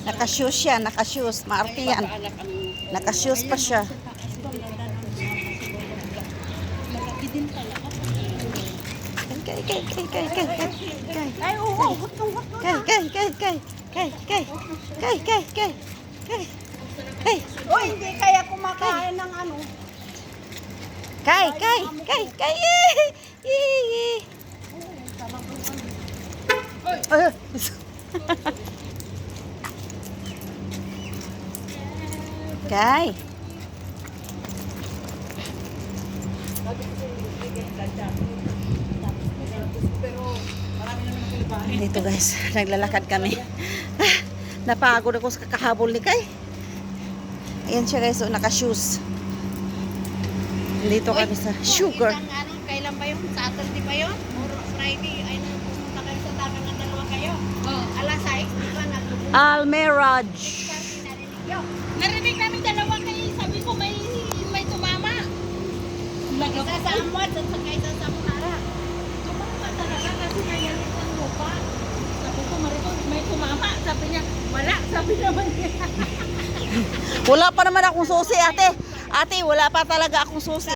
Naka-shoes siya, naka-shoes. Maarte yan. Naka-shoes pa siya. Ay, oo, gustong. Uy, hindi kaya kumakain ng ano. Kay. Kay. Dito guys, naglalakad kami. Napagod ako sa kakahabol ni Kay. Ayan siya guys, so naka-shoes. Dito kami sa Sugar. Kailan ba yun? Saturday ba yun? Or Friday? Ay, pumunta kayo sa dagat ng dalawa kayo? Alas 6, di ba? Almirage. Narinig namin dalawa kayo. Sabi ko may tumama. Isa sa Amwat at saka isa sa Munara. Tumama talaga kasi nangyari sa lupa. Sabi ko, Marito, may tumama. Sabi niya, wala. Sabi naman niya. Wala pa naman akong susi, ate. Ate, wala pa talaga akong susi.